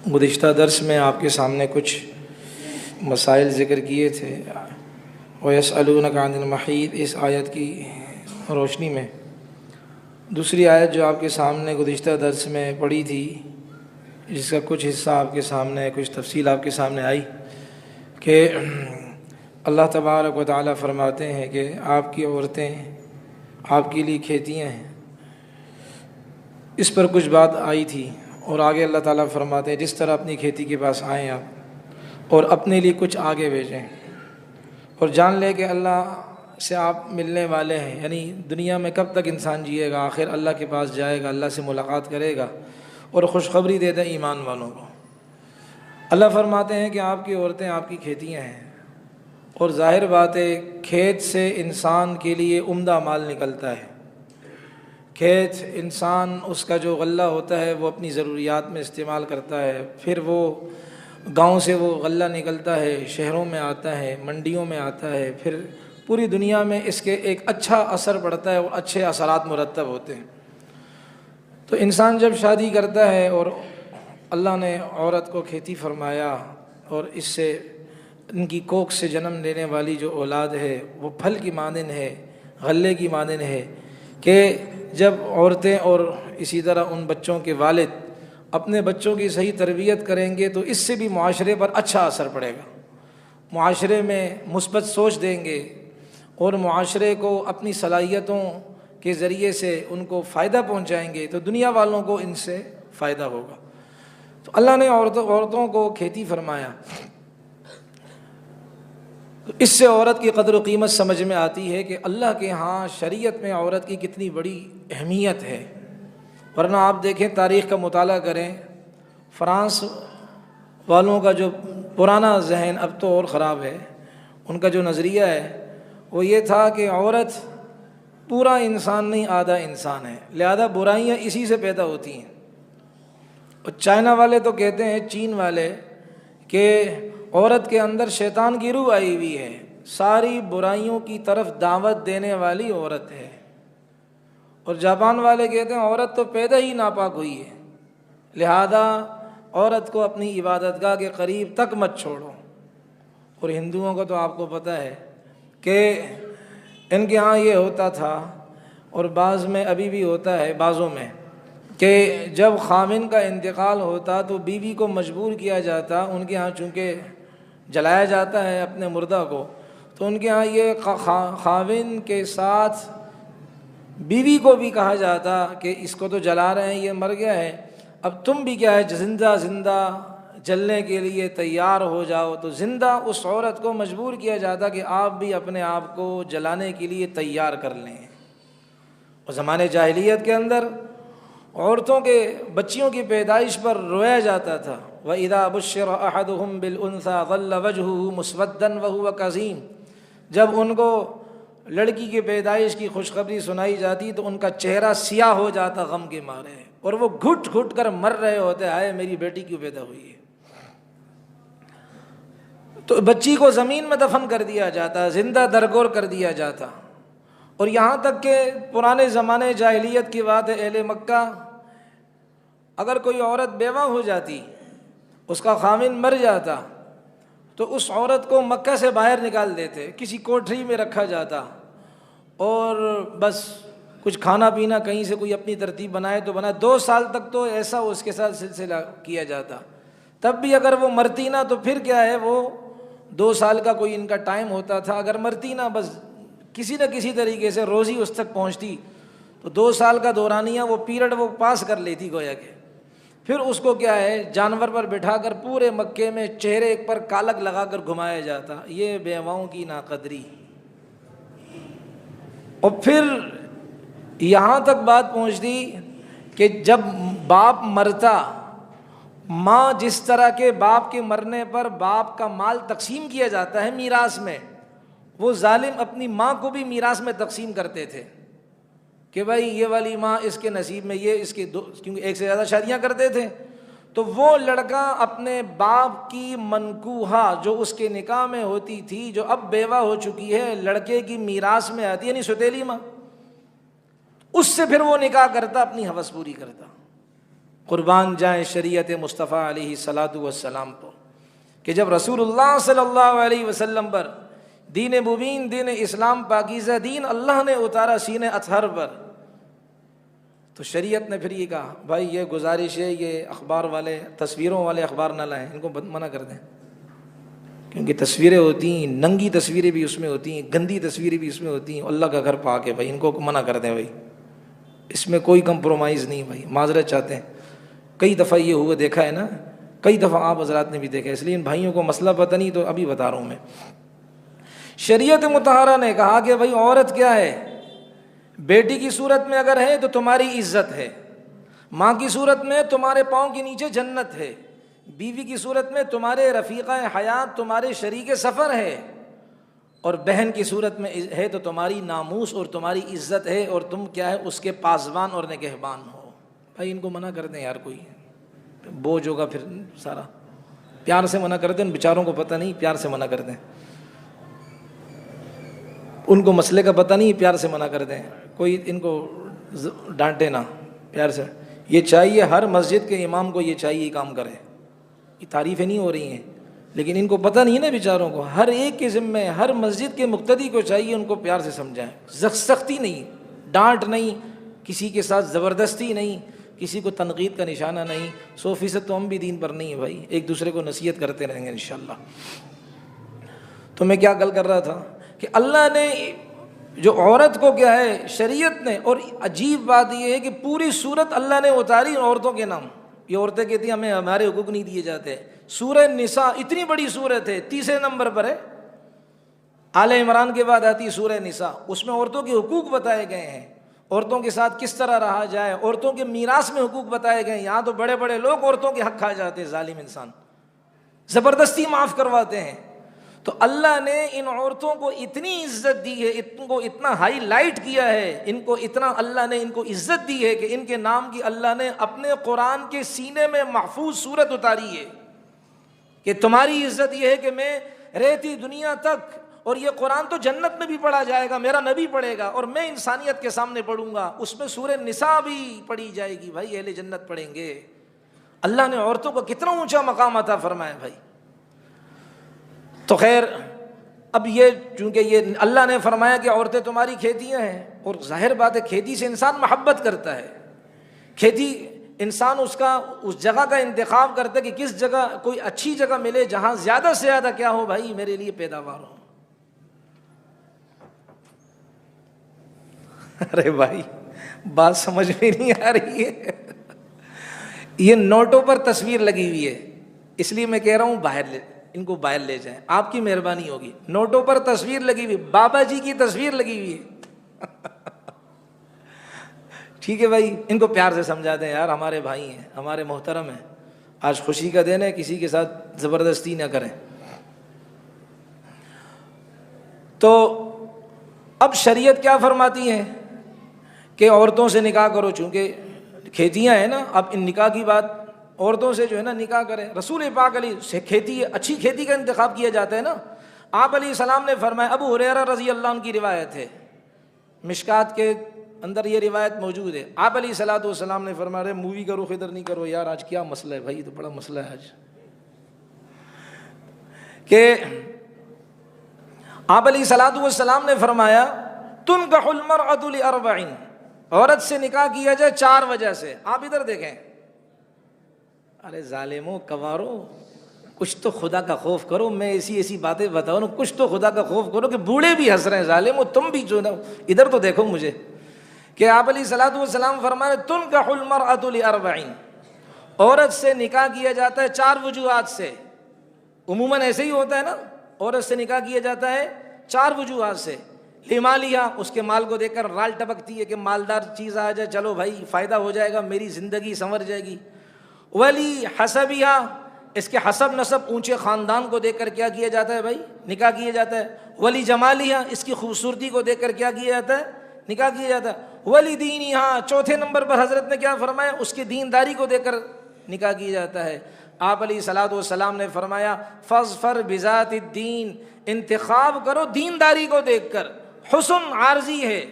گزشتہ درس میں آپ کے سامنے کچھ مسائل ذکر کیے تھے، وَيَسْأَلُونَكَ عَنِ الْمَحِيضِ، اس آیت کی روشنی میں دوسری آیت جو آپ کے سامنے گزشتہ درس میں پڑھی تھی، جس کا کچھ حصہ آپ کے سامنے، کچھ تفصیل آپ کے سامنے آئی کہ اللہ تبارک و تعالیٰ فرماتے ہیں کہ آپ کی عورتیں آپ کے لیے کھیتیاں ہیں، اس پر کچھ بات آئی تھی۔ اور آگے اللہ تعالیٰ فرماتے ہیں جس طرح اپنی کھیتی کے پاس آئیں آپ اور اپنے لیے کچھ آگے بھیجیں، اور جان لیں کہ اللہ سے آپ ملنے والے ہیں، یعنی دنیا میں کب تک انسان جیے گا، آخر اللہ کے پاس جائے گا، اللہ سے ملاقات کرے گا، اور خوشخبری دے دیں ایمان والوں کو۔ اللہ فرماتے ہیں کہ آپ کی عورتیں آپ کی کھیتیاں ہیں، اور ظاہر بات ہے کھیت سے انسان کے لیے عمدہ مال نکلتا ہے۔ کھیت انسان اس کا جو غلہ ہوتا ہے وہ اپنی ضروریات میں استعمال کرتا ہے، پھر وہ گاؤں سے وہ غلہ نکلتا ہے، شہروں میں آتا ہے، منڈیوں میں آتا ہے، پھر پوری دنیا میں اس کے ایک اچھا اثر پڑتا ہے اور اچھے اثرات مرتب ہوتے ہیں۔ تو انسان جب شادی کرتا ہے اور اللہ نے عورت کو کھیتی فرمایا، اور اس سے ان کی کوکھ سے جنم لینے والی جو اولاد ہے وہ پھل کی مانند ہے، غلے کی مانند ہے، کہ جب عورتیں اور اسی طرح ان بچوں کے والد اپنے بچوں کی صحیح تربیت کریں گے تو اس سے بھی معاشرے پر اچھا اثر پڑے گا، معاشرے میں مثبت سوچ دیں گے، اور معاشرے کو اپنی صلاحیتوں کے ذریعے سے ان کو فائدہ پہنچائیں گے تو دنیا والوں کو ان سے فائدہ ہوگا۔ تو اللہ نے عورتوں کو کھیتی فرمایا، تو اس سے عورت کی قدر و قیمت سمجھ میں آتی ہے کہ اللہ کے ہاں شریعت میں عورت کی کتنی بڑی اہمیت ہے۔ ورنہ آپ دیکھیں، تاریخ کا مطالعہ کریں، فرانس والوں کا جو پرانا ذہن، اب تو اور خراب ہے، ان کا جو نظریہ ہے وہ یہ تھا کہ عورت پورا انسان نہیں، آدھا انسان ہے، لہذا برائیاں اسی سے پیدا ہوتی ہیں۔ اور چائنا والے تو کہتے ہیں، چین والے، کہ عورت کے اندر شیطان کی روح آئی ہوئی ہے، ساری برائیوں کی طرف دعوت دینے والی عورت ہے۔ اور جاپان والے کہتے ہیں عورت تو پیدا ہی ناپاک ہوئی ہے، لہذا عورت کو اپنی عبادت گاہ کے قریب تک مت چھوڑو۔ اور ہندوؤں کا تو آپ کو پتہ ہے کہ ان کے ہاں یہ ہوتا تھا، اور بعض میں ابھی بھی ہوتا ہے، بعضوں میں، کہ جب خاوند کا انتقال ہوتا تو بیوی کو مجبور کیا جاتا، ان کے ہاں چونکہ جلایا جاتا ہے اپنے مردہ کو، تو ان کے ہاں یہ خاوند کے ساتھ بیوی کو بھی کہا جاتا کہ اس کو تو جلا رہے ہیں، یہ مر گیا ہے، اب تم بھی کیا ہے زندہ زندہ جلنے کے لیے تیار ہو جاؤ۔ تو زندہ اس عورت کو مجبور کیا جاتا کہ آپ بھی اپنے آپ کو جلانے کے لیے تیار کر لیں۔ اور زمانے جاہلیت کے اندر عورتوں کے بچیوں کی پیدائش پر رویا جاتا تھا، وَإِذَا بُشِّرَ أَحَدُهُمْ بِالْأُنثَىٰ ظَلَّ وَجْهُهُ مُسْوَدًّا وَهُوَ كَظِيمٌ، جب ان کو لڑکی کی پیدائش کی خوشخبری سنائی جاتی تو ان کا چہرہ سیاہ ہو جاتا غم کے مارے، اور وہ گھٹ گھٹ کر مر رہے ہوتے، ہائے میری بیٹی کیوں پیدا ہوئی ہے۔ تو بچی کو زمین میں دفن کر دیا جاتا، زندہ درگور کر دیا جاتا۔ اور یہاں تک کہ پرانے زمانے جاہلیت کی بات ہے، اہل مکہ اگر کوئی عورت بیوہ ہو جاتی، اس کا خاوند مر جاتا، تو اس عورت کو مکہ سے باہر نکال دیتے، کسی کوٹھری میں رکھا جاتا، اور بس کچھ کھانا پینا کہیں سے کوئی اپنی ترتیب بنائے تو بنائے، 2 سال تک تو ایسا اس کے ساتھ سلسلہ کیا جاتا۔ تب بھی اگر وہ مرتی نہ تو پھر کیا ہے، وہ 2 سال کا کوئی ان کا ٹائم ہوتا تھا، اگر مرتی نہ بس کسی نہ کسی طریقے سے روزی اس تک پہنچتی تو 2 سال کا دورانیہ وہ پیریڈ وہ پاس کر لیتی گویا کہ، پھر اس کو کیا ہے جانور پر بٹھا کر پورے مکے میں چہرے پر کالک لگا کر گھمایا جاتا۔ یہ بیواؤں کی ناقدری۔ اور پھر یہاں تک بات پہنچتی کہ جب باپ مرتا، ماں جس طرح کے باپ کے مرنے پر باپ کا مال تقسیم کیا جاتا ہے میراث میں، وہ ظالم اپنی ماں کو بھی میراث میں تقسیم کرتے تھے کہ بھائی یہ والی ماں اس کے نصیب میں، یہ اس کے کیونکہ ایک سے زیادہ شادیاں کرتے تھے، تو وہ لڑکا اپنے باپ کی منکوحہ جو اس کے نکاح میں ہوتی تھی، جو اب بیوہ ہو چکی ہے، لڑکے کی میراث میں آتی، یعنی سوتیلی ماں، اس سے پھر وہ نکاح کرتا، اپنی ہوس پوری کرتا۔ قربان جائیں شریعت مصطفیٰ علیہ الصلاۃ والسلام کو، کہ جب رسول اللہ صلی اللہ علیہ وسلم پر دین مبین، دین اسلام پاکیزہ دین اللہ نے اتارا سینہ اطہر پر، تو شریعت نے پھر یہ کہا بھائی یہ گزارش ہے، یہ اخبار والے تصویروں والے اخبار نہ لائیں، ان کو منع کر دیں، کیونکہ تصویریں ہوتی ہیں، ننگی تصویریں بھی اس میں ہوتی ہیں، گندی تصویریں بھی اس میں ہوتی ہیں، اللہ کا گھر پاک ہے بھائی، ان کو منع کر دیں بھائی، اس میں کوئی کمپرومائز نہیں بھائی، معذرت چاہتے ہیں۔ کئی دفعہ یہ ہوا دیکھا ہے نا، کئی دفعہ آپ حضرات نے بھی دیکھا ہے، اس لیے ان بھائیوں کو مسئلہ پتہ نہیں تو ابھی بتا رہا ہوں میں۔ شریعت مطہرہ نے کہا کہ بھائی عورت کیا ہے، بیٹی کی صورت میں اگر ہے تو تمہاری عزت ہے، ماں کی صورت میں تمہارے پاؤں کے نیچے جنت ہے، بیوی کی صورت میں تمہارے رفیقہ حیات، تمہارے شریک سفر ہے، اور بہن کی صورت میں ہے تو تمہاری ناموس اور تمہاری عزت ہے، اور تم کیا ہے اس کے پاسبان اور نگہبان ہو۔ بھائی ان کو منع کر دیں یار، کوئی بوجھ ہوگا پھر سارا، پیار سے منع کر دیں، ان بیچاروں کو پتہ نہیں، پیار سے منع کر دیں، ان کو مسئلے کا پتہ نہیں، پیار سے منع کر دیں، کوئی ان کو ڈانٹے نہ، پیار سے۔ یہ چاہیے ہر مسجد کے امام کو، یہ چاہیے یہ کام کرے، یہ تعریفیں نہیں ہو رہی ہیں، لیکن ان کو پتہ نہیں ہے نا بیچاروں کو، ہر ایک کے ذمہ، ہر مسجد کے مقتدی کو چاہیے ان کو پیار سے سمجھائیں، سختی نہیں، ڈانٹ نہیں، کسی کے ساتھ زبردستی نہیں، کسی کو تنقید کا نشانہ نہیں۔ 100% تو ہم بھی دین پر نہیں ہے بھائی، ایک دوسرے کو نصیحت کرتے رہیں گے انشاءاللہ۔ تو میں کیا گل کر رہا تھا کہ اللہ نے جو عورت کو کیا ہے شریعت نے، اور عجیب بات یہ ہے کہ پوری صورت اللہ نے اتاری عورتوں کے نام۔ یہ عورتیں کہتی ہیں ہمیں ہمارے حقوق نہیں دیے جاتے۔ سورہ نساء اتنی بڑی صورت ہے، تیسرے نمبر پر ہے، آل عمران کے بعد آتی ہے سورہ نساء، اس میں عورتوں کے حقوق بتائے گئے ہیں، عورتوں کے ساتھ کس طرح رہا جائے، عورتوں کے میراث میں حقوق بتائے گئے ہیں۔ یہاں تو بڑے بڑے لوگ عورتوں کے حق کھا جاتے ہیں، ظالم انسان زبردستی معاف کرواتے ہیں۔ تو اللہ نے ان عورتوں کو اتنی عزت دی ہے، ان کو اتنا ہائی لائٹ کیا ہے، ان کو اتنا اللہ نے ان کو عزت دی ہے کہ ان کے نام کی اللہ نے اپنے قرآن کے سینے میں محفوظ صورت اتاری ہے کہ تمہاری عزت یہ ہے کہ میں رہتی دنیا تک، اور یہ قرآن تو جنت میں بھی پڑھا جائے گا، میرا نبی پڑھے گا، اور میں انسانیت کے سامنے پڑھوں گا، اس میں سورہ نساء بھی پڑھی جائے گی، بھائی اہل جنت پڑھیں گے۔ اللہ نے عورتوں کو کتنا اونچا مقام عطا فرمایا بھائی۔ تو خیر اب یہ چونکہ یہ اللہ نے فرمایا کہ عورتیں تمہاری کھیتیاں ہیں، اور ظاہر بات ہے کھیتی سے انسان محبت کرتا ہے، کھیتی انسان اس جگہ کا انتخاب کرتا ہے کہ کس جگہ کوئی اچھی جگہ ملے جہاں زیادہ سے زیادہ کیا ہو بھائی میرے لیے پیداوار ہو۔ ارے بھائی بات سمجھ میں نہیں آ رہی ہے، یہ نوٹوں پر تصویر لگی ہوئی ہے، اس لیے میں کہہ رہا ہوں ان کو باہر لے جائیں، آپ کی مہربانی ہوگی۔ نوٹوں پر تصویر لگی ہوئی، بابا جی کی تصویر لگی ہوئی ہے ٹھیک ہے بھائی، ان کو پیار سے سمجھا دیں یار، ہمارے بھائی ہیں، ہمارے محترم ہیں، آج خوشی کا دن ہے، کسی کے ساتھ زبردستی نہ کریں۔ تو اب شریعت کیا فرماتی ہے کہ عورتوں سے نکاح کرو، چونکہ کھیتیاں ہیں نا، اب ان نکاح کی بات، عورتوں سے جو ہے نا نکاح کریں۔ رسول پاک علیہ سے کھیتی، اچھی کھیتی کا انتخاب کیا جاتا ہے نا۔ آپ علیہ السلام نے فرمایا، ابو ہریرہ رضی اللہ عنہ کی روایت ہے، مشکات کے اندر یہ روایت موجود ہے، آپ علیہ الصلوۃ والسلام نے فرمایا مووی کا رخ ادھر نہیں کرو یار، آج کیا مسئلہ ہے بھائی، تو بڑا مسئلہ ہے آج، کہ آپ علیہ الصلوۃ والسلام نے فرمایا تنکح المرأۃ لاربع، عورت سے نکاح کیا جائے 4 وجہ سے۔ آپ ادھر دیکھیں، ارے ظالموں کوارو، کچھ تو خدا کا خوف کرو، میں ایسی باتیں بتاؤں، کچھ تو خدا کا خوف کرو کہ بوڑھے بھی ہنس رہے ہیں، ظالموں تم بھی جو نا ادھر تو دیکھو مجھے، کہ آپ علیہ الصلوۃ والسلام فرمائے تنکح المرأۃ لاربع، عورت سے نکاح کیا جاتا ہے 4 وجوہات سے۔ عموماً ایسے ہی ہوتا ہے نا، عورت سے نکاح کیا جاتا ہے 4 وجوہات سے۔ لمالہا، اس کے مال کو دیکھ کر رال ٹپکتی ہے کہ مالدار چیز آ جائے، چلو بھائی فائدہ ہو جائے گا، میری زندگی سنور جائے گی۔ ولی حسبہا، اس کے حسب نسب اونچے خاندان کو دیکھ کر کیا کیا جاتا ہے بھائی، نکاح کیا جاتا ہے۔ ولی جمالہا، اس کی خوبصورتی کو دیکھ کر کیا کیا جاتا ہے، نکاح کیا جاتا ہے۔ ولی دینہا، چوتھے نمبر پر حضرت نے کیا فرمایا، اس کی دینداری کو دیکھ کر نکاح کیا جاتا ہے۔ آپ علیہ الصلوۃ والسلام نے فرمایا فاظفر بذات الدین، انتخاب کرو دینداری کو دیکھ کر۔ حسن عارضی ہے،